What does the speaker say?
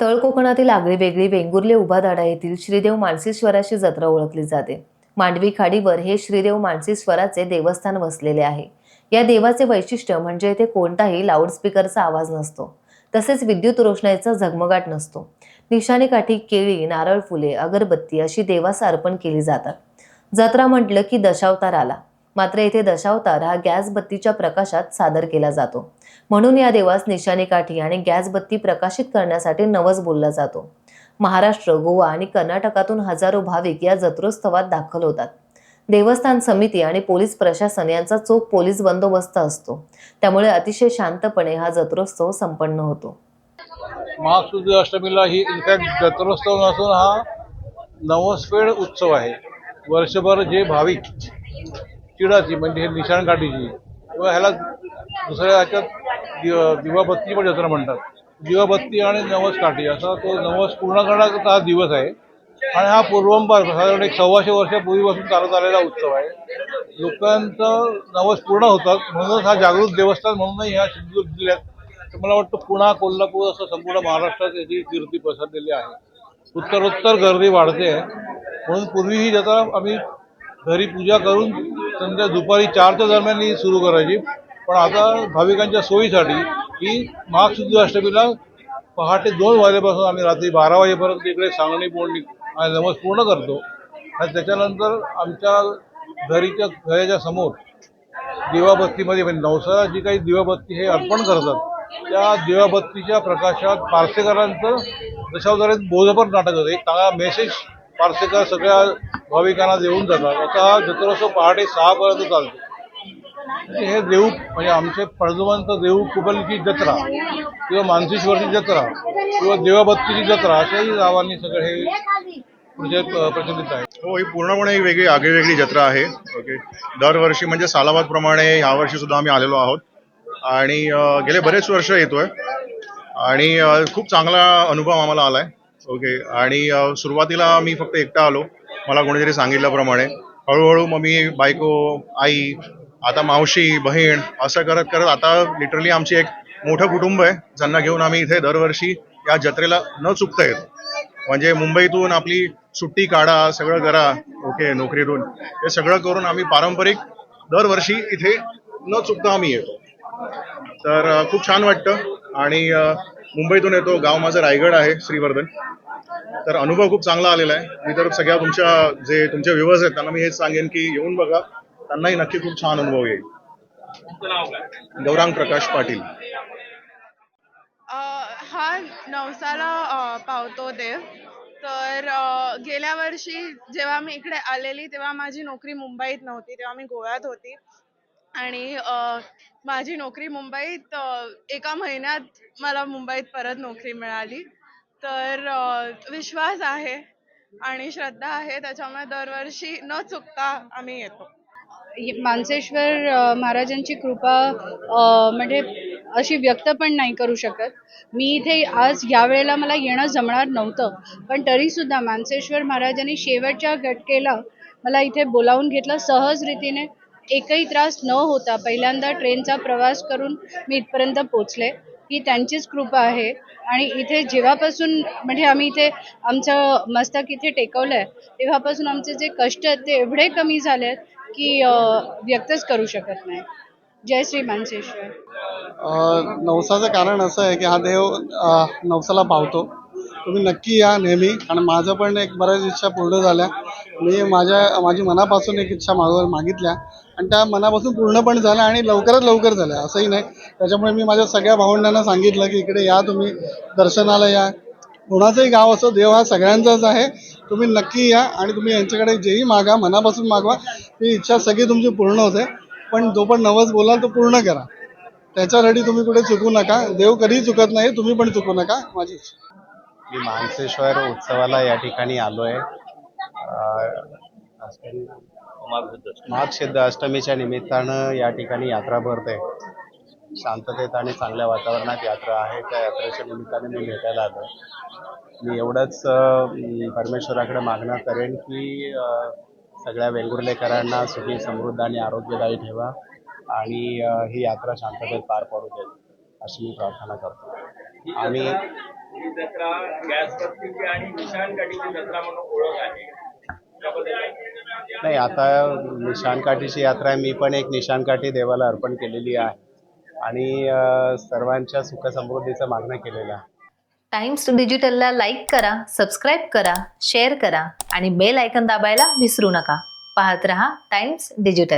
तळ कोकणातील आगळीवेगळी वेंगुर्ले उभादाडा येथील श्रीदेव मानसीश्वराची जत्रा ओळखली जाते. मांडवी खाडीवर हे श्रीदेव मानसीश्वराचे देवस्थान वसलेले आहे. या देवाचे वैशिष्ट्य म्हणजे येथे कोणताही लाऊडस्पीकरचा आवाज नसतो, तसेच विद्युत रोषणाईचा झगमगाट नसतो. निशाणेकाठी केळी, नारळ फुले, अगरबत्ती अशी देवास अर्पण केली जातात. जत्रा म्हटलं की दशावतार आला. मात्र येथे दशावतार हा गॅस बत्तीच्या प्रकाशात सादर केला जातो. म्हणून या देवास निशाणेकाठी आणि गॅस बत्ती प्रकाशित करण्यासाठी नवस बोलला जातो. महाराष्ट्र, गोवा आणि कर्नाटकातून हजारो भाविक या जत्रोत्सवात दाखल होतात. देवस्थान समिती आणि पोलीस प्रशासन यांचा चोख पोलीस बंदोबस्त असतो. त्यामुळे अतिशय शांतपणे हा जत्रोत्सव संपन्न होतो. महासुद अष्टमीला ही इनफॅक्ट जत्रोत्सव नसून हा नवसफेड उत्सव आहे. वर्षभर जे भाविक चिडाची म्हणजे हे निशाणकाठीची किंवा ह्याला दुसऱ्या ह्याच्यात दिवाबत्ती पण जत्रा म्हणतात. दिवाबत्ती आणि नवसकाठी असा तो नवस पूर्ण करण्याचा हा दिवस आहे. आणि हा पूर्वंपार साधारण एक 125 वर्षापूर्वीपासून चालत आलेला उत्सव आहे. लोकांचं नवस पूर्ण होतात म्हणूनच हा जागृत देवस्थान म्हणूनही ह्या सिंधुदुर्ग जिल्ह्यात मला वाटतं पुणा, कोल्हापूर असं संपूर्ण महाराष्ट्रात याची कीर्ती पसरलेली आहे. उत्तरोत्तर गर्दी वाढते आहे. म्हणून पूर्वी ही जत्रा आम्ही घरी पूजा करून संध्या दुपारी 4च्या दरम्यान ही सुरू करायची. पण आता भाविकांच्या सोयीसाठी ही महासुद अष्टमीला पहाटे 2 वाजेपासून आम्ही रात्री 12 वाजेपर्यंत इकडे सांगणी पोळणी आणि नवस पूर्ण करतो. आणि त्याच्यानंतर आमच्या घराच्या समोर दिवाबत्तीमध्ये म्हणजे नवसाला जी काही दिवाबत्ती हे अर्पण करतात त्या दिवाबत्तीच्या प्रकाशात पार्सेकरांचं दशावतारात बोधपर नाटक होतं. एक चांगला मेसेज पार्सेकर सगळ्या भाविकांना देऊन जातात. आता हा जत्रोत्सव पहाटे 6 पर्यंत चालतो. हे देऊ म्हणजे आमचे पळजवंत देऊ कुबलची जत्रा किंवा मानसीश्वरची जत्रा किंवा देवाबत्तीची जत्रा अशाही नावांनी सगळं हे प्रचलित आहे. हो, ही पूर्णपणे एक वेगळी आगळीवेगळी जत्रा आहे. ओके, दरवर्षी म्हणजे सालाबादप्रमाणे यावर्षी सुद्धा आम्ही आलेलो आहोत आणि गेले बरेच वर्ष येतोय आणि खूप चांगला अनुभव आम्हाला आलाय. ओके, आणि सुरुवातीला मी फक्त एकटा आलो, मला कोणीतरी सांगितल्याप्रमाणे. हळूहळू मग मी बायको, आई, आता मावशी, बहीण असं करत करत आता लिटरली आमची एक मोठं कुटुंब आहे, ज्यांना घेऊन आम्ही इथे दरवर्षी या जत्रेला न चुकता येतो. म्हणजे मुंबईतून आपली सुट्टी काढा, सगळं करा, ओके, नोकरीतून हे सगळं करून आम्ही पारंपरिक दरवर्षी इथे न चुकता आम्ही येतो. तर खूप छान वाटतं आणि मुंबईतून येतो. गाव माझं रायगड आहे, श्रीवर्धन. तर अनुभव खूप चांगला आलेला आहे. मी तर सगळ्या तुमचे व्ह्यूअर्स आहेत त्यांना मी हेच सांगेन की येऊन बघा, त्यांनाही नक्की खूप छान अनुभव येईल. गौरांग प्रकाश पाटील. हा नवसाला पावतो देव. तर गेल्या वर्षी जेव्हा मी इकडे आलेली तेव्हा माझी नोकरी मुंबईत नव्हती, तेव्हा मी गोव्यात होती आणि माझी नोकरी मुंबईत 1 महिन्यात मला मुंबईत परत नोकरी मिळाली. तर विश्वास आहे आणि श्रद्धा आहे, त्याच्यामुळे दरवर्षी न चुकता आम्ही येतो. मानसेश्वर महाराजांची कृपा म्हणजे अशी व्यक्त पण नाही करू शकत. मी इथे आज या वेळेला मला येणं जमणार नव्हतं, पण तरी सुद्धा मानसेश्वर महाराजांनी शेवटच्या घटकेला मला इथे बोलावून घेतलं. सहज रीतीने एकही त्रास न होता पहिल्यांदा ट्रेनचा प्रवास करून मी इथपर्यंत पोचले. ही त्यांचीच कृपा आहे. आणि इथे जेव्हापासून म्हणजे आम्ही इथे आमचं मस्तक इथे टेकवलंय तेव्हापासून आमचे जे कष्ट आहेत ते एवढे कमी झाले आहेत की व्यक्तच करू शकत नाही. जय श्री मानसेश्वर. नवसाचं कारण असं आहे की हा देव नवसाला पावतो. तुम्ही नक्की या नेहमी. आणि माझं पण एक बऱ्याच इच्छा पूर्ण झाल्या. मी माझी मनापासून एक इच्छा मागितल्या आणि त्या मनापासून पूर्ण पण झाल्या आणि लवकरात लवकर झाल्या असंही नाही. त्याच्यामुळे मी माझ्या सगळ्या भावंडांना सांगितलं की इकडे या, तुम्ही दर्शनाला या. कोणाचंही गाव असो, देव हा सगळ्यांचाच आहे. तुम्ही नक्की या आणि तुम्ही यांच्याकडे जेही मागा मनापासून मागवा, ती इच्छा सगळी तुमची पूर्ण होते. पण जो पण नवस बोलाल तो पूर्ण करा. त्याच्यासाठी तुम्ही कुठे चुकू नका. देव कधीही चुकत नाही, तुम्ही पण चुकू नका, माझी इच्छा. मी मानसेश्वर उत्सवाला या ठिकाणी आलोय. महासिद्ध अष्टमीच्या निमित्तानं या ठिकाणी यात्रा भरते. शांततेत आणि चांगल्या वातावरणात यात्रा आहे. त्या यात्रेच्या निमित्ताने मी भेटायला आलो. मी एवढंच परमेश्वराकडे मागणं करेन की सगळ्या वेंगुर्लेकरांना सुखी, समृद्ध आणि आरोग्यदायी ठेवा आणि ही यात्रा शांततेत पार पडू देत अशी मी प्रार्थना करतो. आणि ही जत्रा गॅसवरची आणि निशाणकाठीची जत्रा म्हणून ओळख आहे. त्याबद्दल काय? नाही, आता निशाणकाठीची यात्रा आहे. मी पण एक निशाणकाठी देवाला अर्पण केलेली आहे आणि सर्वांच्या सुखसमृद्धीचं मागणं केलेलं आहे. टाइम्स डिजिटलला लाईक करा, सबस्क्राईब करा, शेअर करा आणि बेल आयकॉन दाबायला विसरू नका. पाहत रहा टाइम्स डिजिटल.